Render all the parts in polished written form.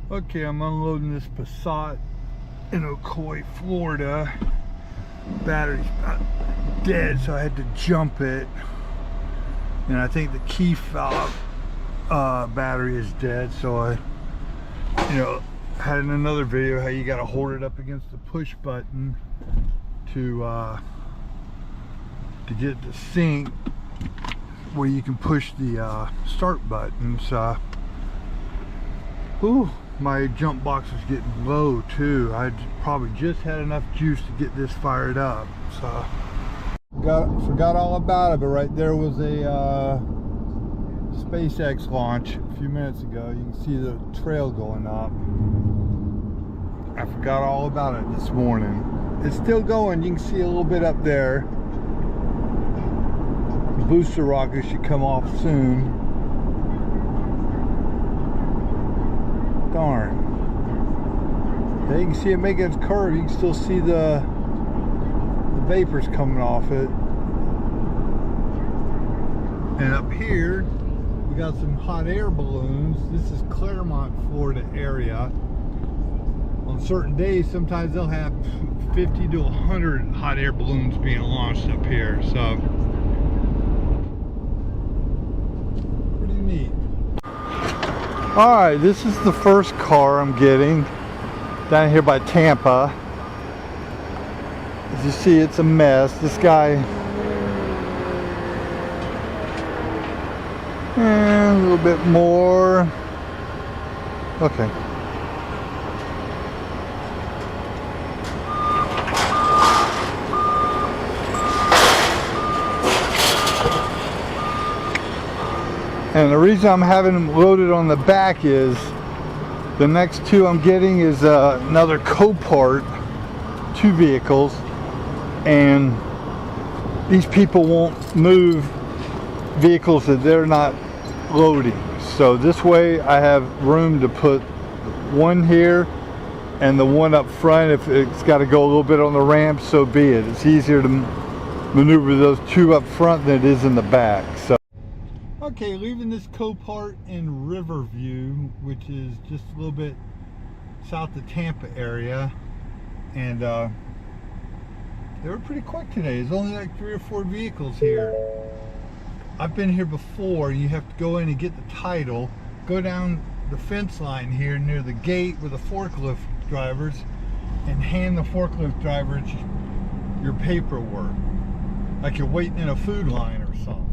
Okay, I'm unloading this Passat in Ocoee, Florida. Battery's about dead, so I had to jump it. And I think the key fob battery is dead, so I, had in another video how you gotta hold it up against the push button to get the sync where you can push the start button. So, ooh, my jump box was getting low too. I probably just had enough juice to get this fired up. So, forgot all about it, but right there was a SpaceX launch a few minutes ago. You can see the trail going up. I forgot all about it this morning. It's still going. You can see a little bit up there. The booster rocket should come off soon. Darn. Yeah, you can see it making its curve. You can still see the vapors coming off it. And up here, we got some hot air balloons. This is Clermont, Florida area. On certain days, sometimes they'll have 50 to 100 hot air balloons being launched up here. So, pretty neat. Alright, this is the first car I'm getting down here by Tampa. As you see, it's a mess. This guy, a little bit more. Okay. And the reason I'm having them loaded on the back is the next two I'm getting is another Copart, 2 vehicles, and these people won't move vehicles that they're not loading. So this way I have room to put one here and the one up front. If it's got to go a little bit on the ramp, so be it. It's easier to maneuver those two up front than it is in the back. So. Okay, leaving this Copart in Riverview, which is just a little bit south of Tampa area, and they were pretty quick today. There's only like 3 or 4 vehicles here. I've been here before. You have to go in and get the title, go down the fence line here near the gate with the forklift drivers, and hand the forklift drivers your paperwork, like you're waiting in a food line or something.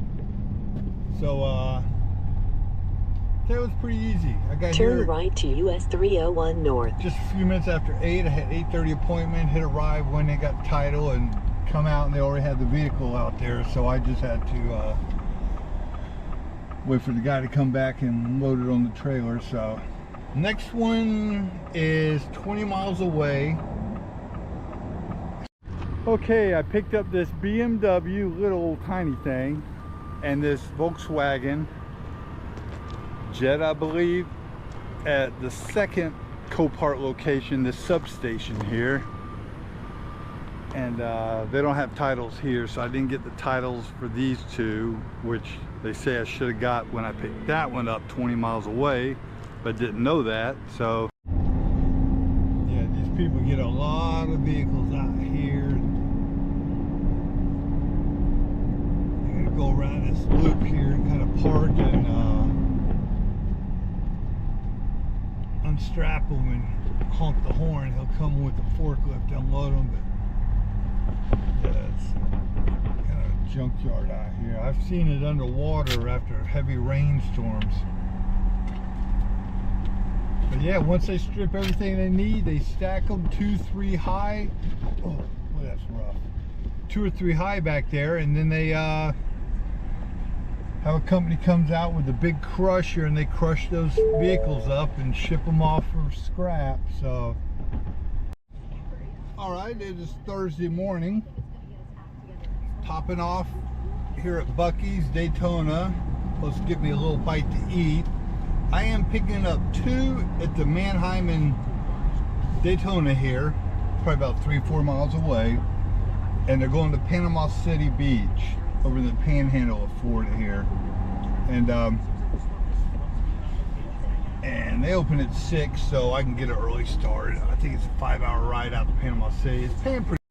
So, that was pretty easy. I got Turn here right to US 301 North. Just a few minutes after 8. I had 8:30 appointment, hit arrive when they got the title and come out, and they already had the vehicle out there. So I just had to wait for the guy to come back and load it on the trailer. So next one is 20 miles away. Okay, I picked up this BMW, little tiny thing, and this Volkswagen Jet, I believe, at the second Copart location, this substation here. And they don't have titles here, so I didn't get the titles for these two, which they say I should have got when I picked that one up 20 miles away, but didn't know that. So yeah, these people get a lot of vehicles out here. They're gonna go around this loop here and kind of park and unstrap them and honk the horn. He'll come with the forklift to unload them. But yeah, it's kind of a junkyard out here. I've seen it underwater after heavy rainstorms. But yeah, once they strip everything they need, they stack them 2, 3 high. Oh, boy, that's rough. 2 or 3 high back there, and then they have a company comes out with a big crusher, and they crush those vehicles up and ship them off for scrap. So, all right, it is Thursday morning. Topping off here at Bucees, Daytona. Supposed to give me a little bite to eat. I am picking up 2 at the Manheim and Daytona here, probably about 3 or 4 miles away, and they're going to Panama City Beach over in the panhandle of Florida here. And and they open at 6, so I can get an early start. I think it's a 5-hour ride out to Panama City. It's paying pretty.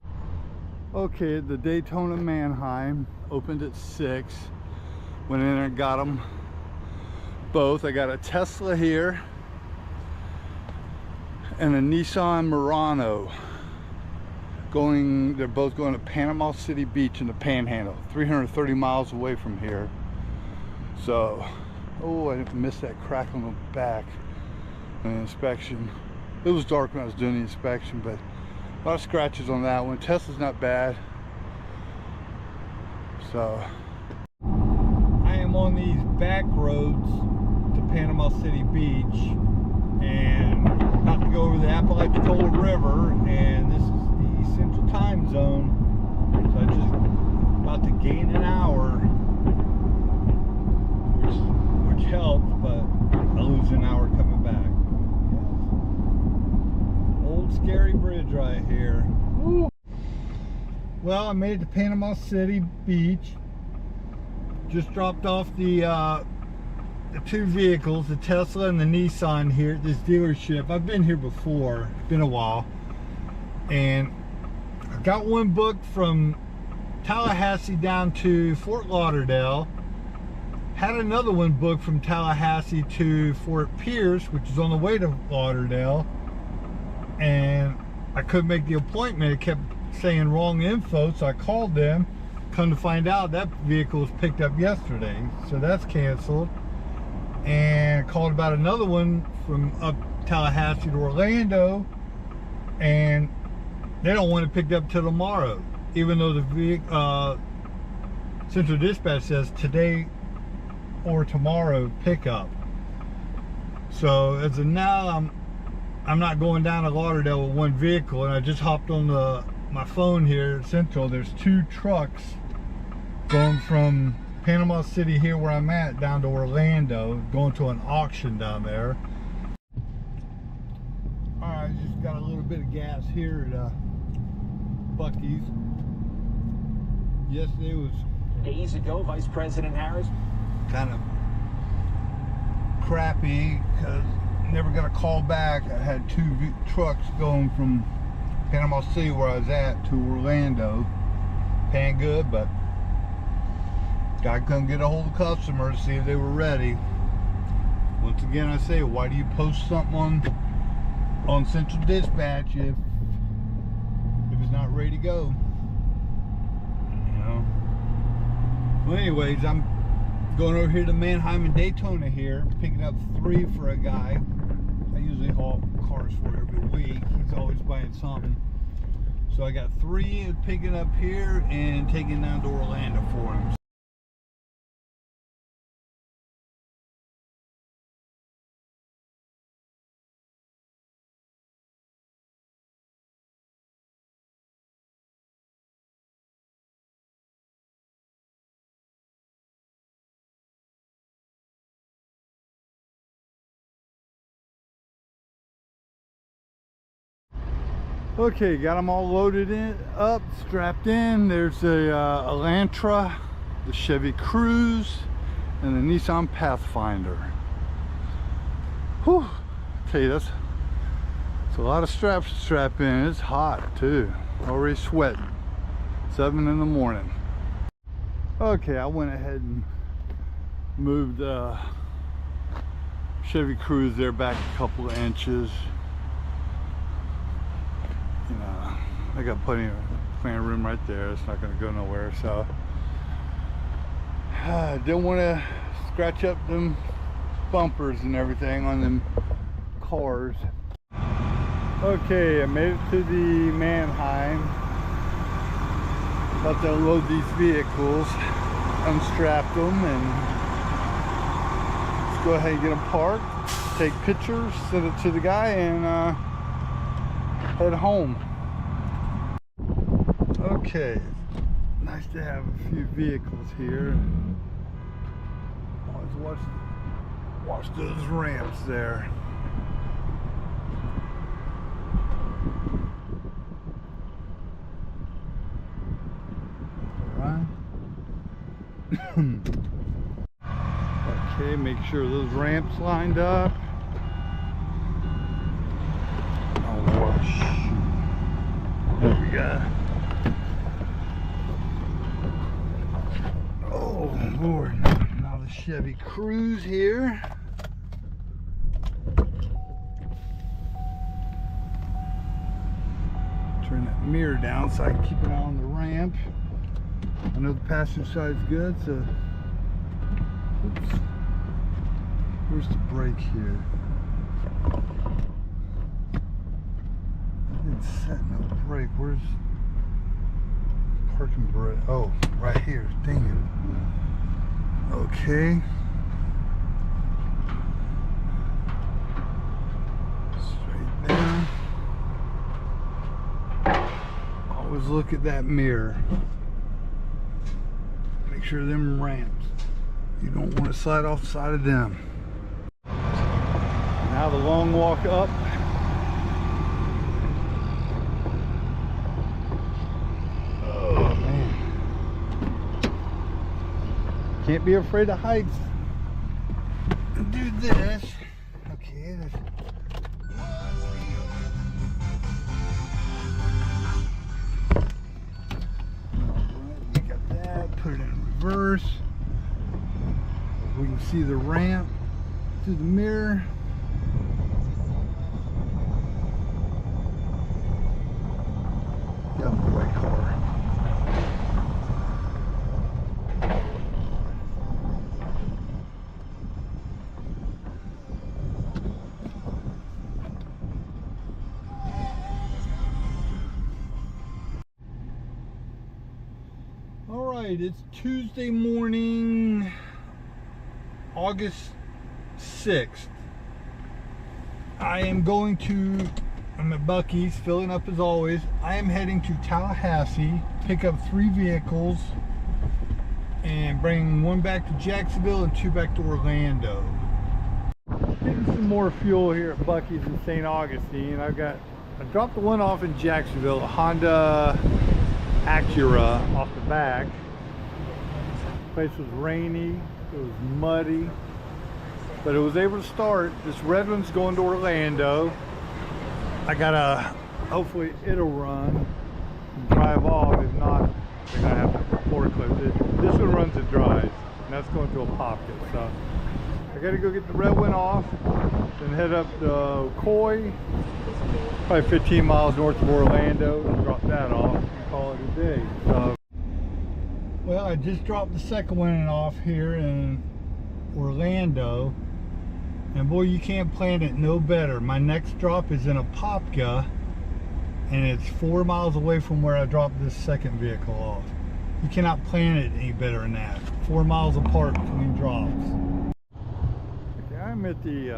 Okay, the Daytona Manheim opened at 6. Went in there and got them both. I got a Tesla here and a Nissan Murano. They're both going to Panama City Beach in the Panhandle, 330 miles away from here. So, oh, I missed that crack on the back in the inspection. It was dark when I was doing the inspection, but a lot of scratches on that one. Tesla's not bad. So, I am on these back roads to Panama City Beach, and about to go over the Apalachicola River, and this is the Central Time Zone, so I just about to gain an hour, which helps, but I lose an hour coming back. Yes. Old scary bridge right here. Woo. Well, I made it to Panama City Beach. Just dropped off the two vehicles, the Tesla and the Nissan, here at this dealership. I've been here before, it's been a while, and I got one booked from Tallahassee down to Fort Lauderdale. Had another one booked from Tallahassee to Fort Pierce, which is on the way to Lauderdale, and I couldn't make the appointment. It kept saying wrong info, so I called them. Come to find out, that vehicle was picked up yesterday, so that's canceled. And called about another one from up Tallahassee to Orlando, and they don't want it picked up till tomorrow, even though the Central Dispatch says today or tomorrow pickup. So as of now, I'm not going down to Lauderdale with one vehicle, and I just hopped on my phone here at Central. There's 2 trucks going from Panama City here where I'm at down to Orlando, going to an auction down there. Alright, just got a little bit of gas here at Bucees. Yesterday was days ago. Vice President Harris kind of crappy because never got a call back. I had 2 trucks going from Panama City where I was at to Orlando, paying good, but I couldn't get a hold of customers to see if they were ready. Once again, I say, why do you post something on Central Dispatch if it's not ready to go? You know. Well, anyways, I'm going over here to Manheim and Daytona here, picking up 3 for a guy. I usually haul cars for every week. He's always buying something. So I got 3 picking up here and taking down to Orlando for him. Okay, got them all loaded up, strapped in. There's a Elantra, the Chevy Cruze, and the Nissan Pathfinder. Whew, I tell you, that's a lot of straps to strap in. It's hot too, already sweating. 7 in the morning. Okay, I went ahead and moved the Chevy Cruze there back a couple of inches. You know, I got plenty of room right there. It's not going to go nowhere, so I didn't want to scratch up them bumpers and everything on them cars. Okay, I made it to the Manheim. About to unload these vehicles, unstrapped them, and let's go ahead and get them parked, take pictures, send it to the guy, and head home. Okay, nice to have a few vehicles here. Always watch those ramps there. Alright. Okay, make sure those ramps lined up. Chevy Cruze here. Turn that mirror down so I can keep an eye on the ramp. I know the passenger side's good, so oops. Where's the brake here? I didn't set no brake. Where's parking brake? Oh, right here. Dang it. Okay. Straight down. Always look at that mirror. Make sure them ramps, you don't want to slide off the side of them. Now the long walk up. Oh man. Can't be afraid of heights. Do this. Okay. Alright, you got that. Put it in reverse. We can see the ramp through the mirror. Get out of the way, car. All right, it's Tuesday morning, August 6th. I'm at Bucees, filling up as always. I am heading to Tallahassee, pick up 3 vehicles, and bring 1 back to Jacksonville and 2 back to Orlando. Getting some more fuel here at Bucees in St. Augustine. I dropped the one off in Jacksonville, a Honda Acura off the back. The place was rainy, it was muddy, but it was able to start. This red one's going to Orlando. Hopefully it'll run and drive off. If not, they're gonna have to forklift it. This one runs and drives, and that's going to a pocket. So I gotta go get the red one off, then head up to Coy, probably 15 miles north of Orlando, and drop that off and call it a day. So, well, I just dropped the second one off here in Orlando, and boy, you can't plan it no better. My next drop is in Apopka, and it's 4 miles away from where I dropped this second vehicle off. You cannot plan it any better than that. 4 miles apart between drops. Okay, I'm at the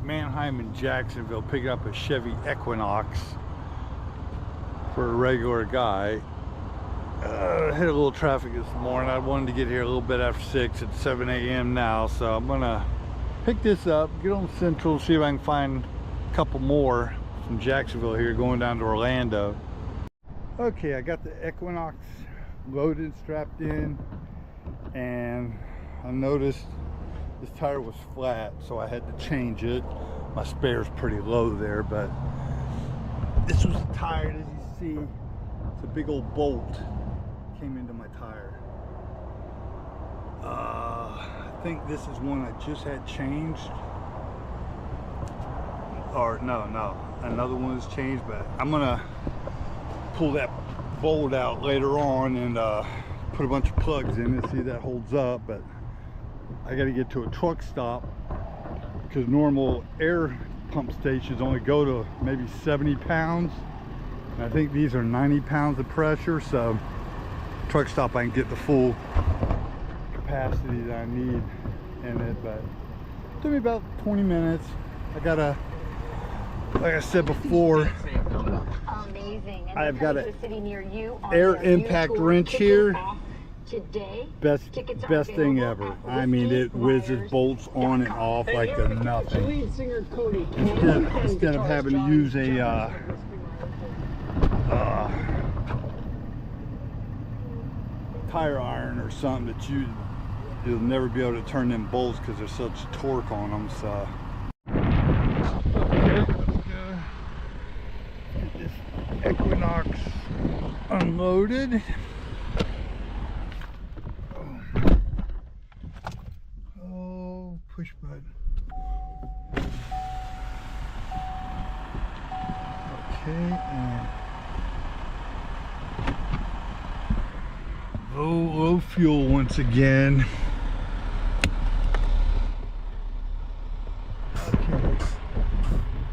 Manheim in Jacksonville picking up a Chevy Equinox for a regular guy. Hit a little traffic this morning. I wanted to get here a little bit after 6. It's 7 a.m. now, so I'm gonna pick this up, get on Central, see if I can find a couple more from Jacksonville here going down to Orlando. Okay, I got the Equinox loaded, strapped in, and I noticed this tire was flat, so I had to change it. My spare's pretty low there, but this was tired, as you see. It's a big old bolt came into my tire. I think this is one I just had changed, or no, another one is changed, but I'm gonna pull that bolt out later on and put a bunch of plugs in it, see if that holds up. But I got to get to a truck stop because normal air pump stations only go to maybe 70 pounds, and I think these are 90 pounds of pressure. So truck stop, I can get the full capacity that I need in it. But it took me about 20 minutes. I gotta, like I said before, I've got an air impact wrench here. Best thing ever. I mean, it whizzes bolts on and off like they're nothing. Instead of having to use a tire iron or something that you'll never be able to turn them bolts because there's such torque on them. So okay, let's go get this Equinox unloaded. Okay, and low fuel once again. Okay.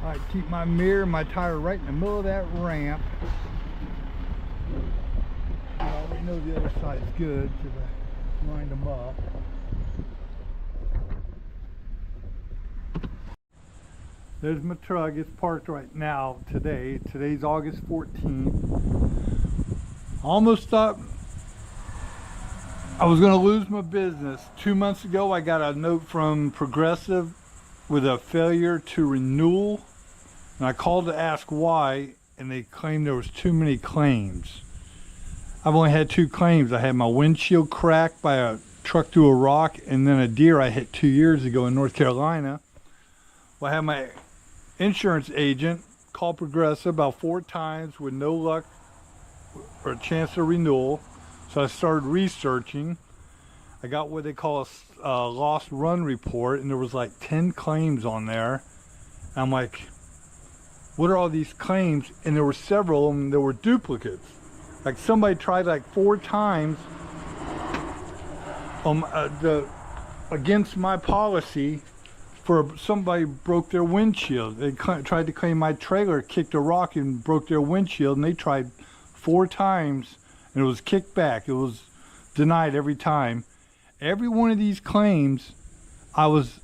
Alright, keep my mirror, my tire right in the middle of that ramp. I already know the other side's good because I lined them up. There's my truck. It's parked right now today. Today's August 14th. Almost thought I was going to lose my business. 2 months ago I got a note from Progressive with a failure to renewal. And I called to ask why, and they claimed there was too many claims. I've only had 2 claims. I had my windshield cracked by a truck through a rock, and then a deer I hit 2 years ago in North Carolina. Well, I had my insurance agent call Progressive about 4 times with no luck or a chance of renewal. So I started researching. I got what they call a lost run report, and there was like 10 claims on there. And I'm like, what are all these claims? And there were several of them that were duplicates. Like somebody tried like 4 times against my policy for somebody broke their windshield. They tried to claim my trailer kicked a rock and broke their windshield, and they tried 4 times and it was kicked back. It was denied every time. Every one of these claims I was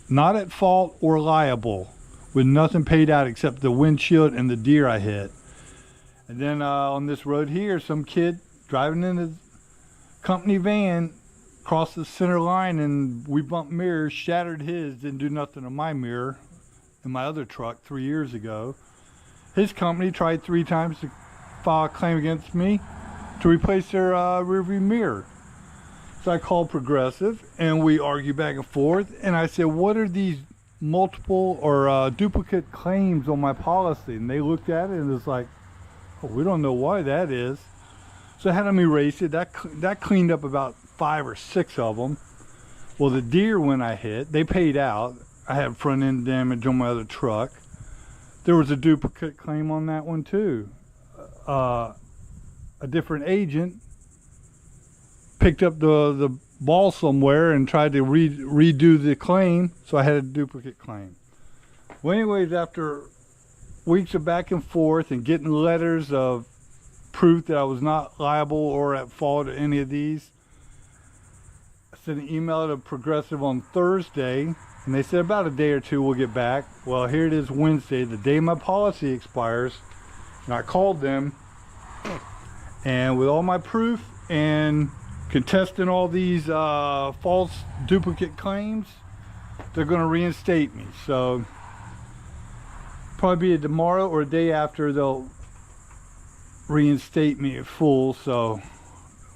not at fault or liable, with nothing paid out except the windshield and the deer I hit. And then on this road here, some kid driving in a company van crossed the center line, and we bumped mirrors, shattered his, didn't do nothing to my mirror in my other truck 3 years ago. His company tried 3 times to file a claim against me to replace their rearview mirror. So I called Progressive and we argued back and forth, and I said, what are these multiple or duplicate claims on my policy? And they looked at it and it's like, oh, we don't know why that is. So I had them erase it. That cleaned up about 5 or 6 of them. Well, the deer when I hit, they paid out. I had front end damage on my other truck. There was a duplicate claim on that one too. A different agent picked up the ball somewhere and tried to redo the claim, so I had a duplicate claim. Well, anyways, after weeks of back and forth and getting letters of proof that I was not liable or at fault of any of these, I sent an email to Progressive on Thursday, and they said about a day or 2 we'll get back. Well, here it is Wednesday, the day my policy expires, and I called them, and with all my proof and contesting all these false duplicate claims, they're going to reinstate me. So probably be tomorrow or a day after they'll reinstate me at full. So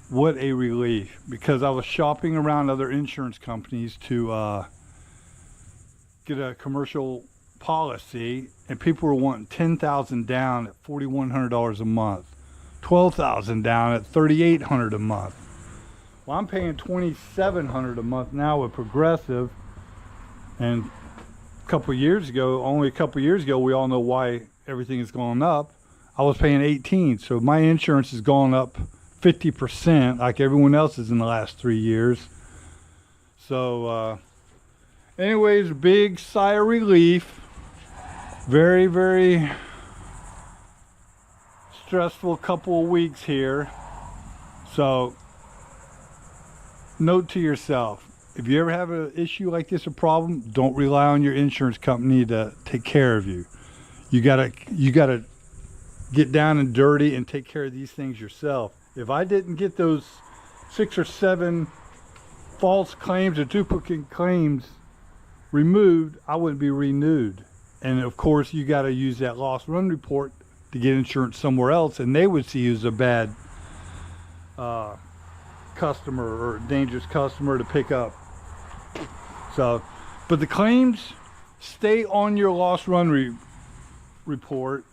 what a relief, because I was shopping around other insurance companies to get a commercial policy, and people were wanting $10,000 down at $4,100 a month, $12,000 down at $3,800 a month. Well, I'm paying $2,700 a month now with Progressive, and a couple of years ago, we all know why everything has gone up. I was paying $18,000, so my insurance has gone up 50% like everyone else's in the last 3 years. So anyways, big sigh of relief. Very, very stressful couple of weeks here. So note to yourself, if you ever have an issue like this, a problem, don't rely on your insurance company to take care of you. You gotta get down and dirty and take care of these things yourself. If I didn't get those 6 or 7 false claims or duplicate claims removed, I wouldn't be renewed. And of course, you got to use that lost run report to get insurance somewhere else, and they would see you as a bad customer or dangerous customer to pick up. So, but the claims stay on your lost run report.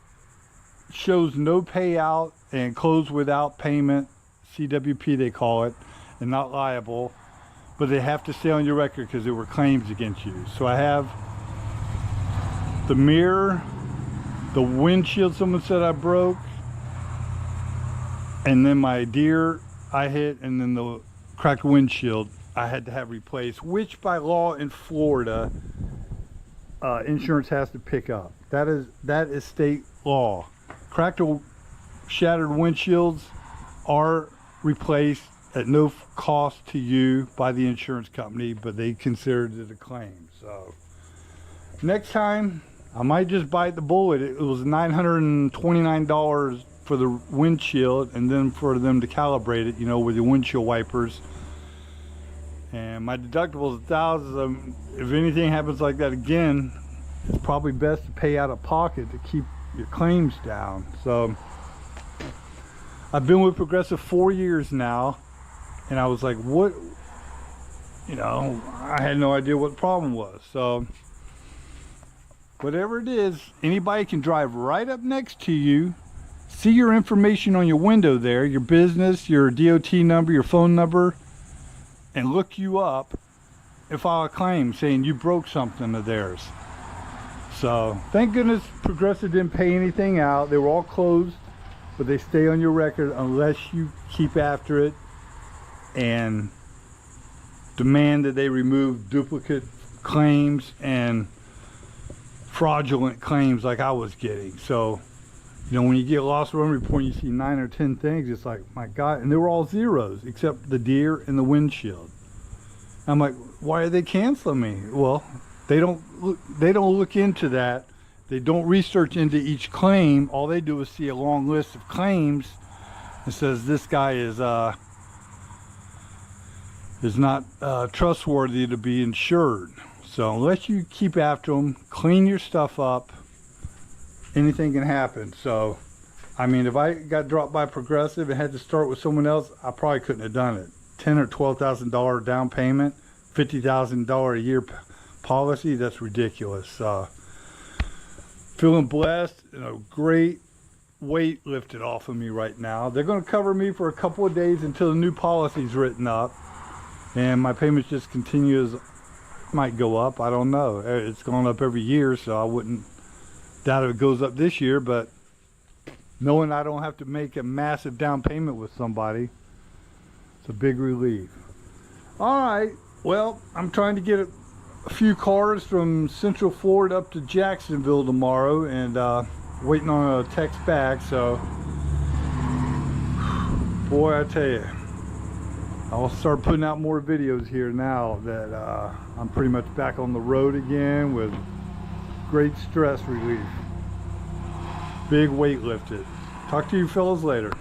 Shows no payout and close without payment, CWP they call it, and not liable, but they have to stay on your record because there were claims against you. So I have the mirror the windshield someone said I broke, and then my deer I hit, and then the cracked windshield I had to have replaced, which by law in Florida, insurance has to pick up. That is state law. Cracked or shattered windshields are replaced at no cost to you by the insurance company, but they considered it a claim. So next time I might just bite the bullet. It was $929 for the windshield, and then for them to calibrate it, you know, with the windshield wipers. And my deductible is $1,000. If anything happens like that again, it's probably best to pay out of pocket to keep your claims down. So I've been with Progressive 4 years now, and I was like, what, you know, I had no idea what the problem was. So whatever it is, anybody can drive right up next to you, see your information on your window there, your business, your DOT number, your phone number, and look you up and file a claim saying you broke something of theirs. So thank goodness Progressive didn't pay anything out. They were all closed, but they stay on your record unless you keep after it and demand that they remove duplicate claims and fraudulent claims like I was getting. So, you know, when you get a lost run report and you see 9 or 10 things, it's like, my God, and they were all zeros except the deer and the windshield. I'm like, why are they canceling me? Well, they don't look into that. They don't research into each claim. All they do is see a long list of claims and says this guy is not trustworthy to be insured. So unless you keep after them, clean your stuff up, anything can happen. So, I mean, if I got dropped by Progressive and had to start with someone else, I probably couldn't have done it. $10,000 or $12,000 down payment, $50,000 a year policy, that's ridiculous. Feeling blessed, and a great weight lifted off of me right now. They're going to cover me for a couple of days until the new policy's written up, and my payments just continue as might go up. I don't know. It's gone up every year, so I wouldn't doubt it goes up this year, but knowing I don't have to make a massive down payment with somebody, it's a big relief. All right, well, I'm trying to get a few cars from Central Florida up to Jacksonville tomorrow, and waiting on a text back. So boy, I tell you, I'll start putting out more videos here now that I'm pretty much back on the road again with great stress relief. Big weight lifted. Talk to you fellas later.